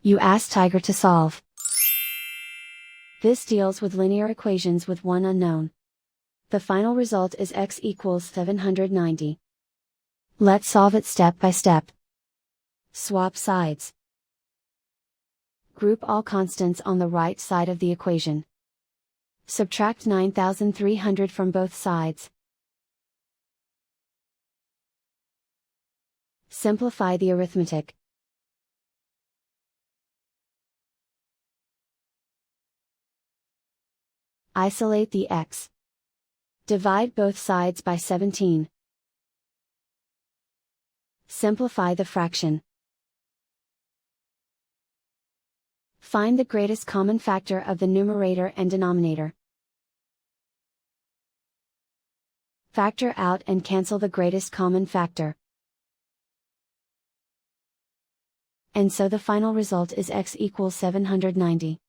You ask Tiger to solve. This deals with linear equations with one unknown. The final result is x equals 790. Let's solve it step by step. Swap sides. Group all constants on the right side of the equation. Subtract 9,300 from both sides. Simplify the arithmetic. Isolate the x. Divide both sides by 17. Simplify the fraction. Find the greatest common factor of the numerator and denominator. Factor out and cancel the greatest common factor. And so the final result is x equals 790.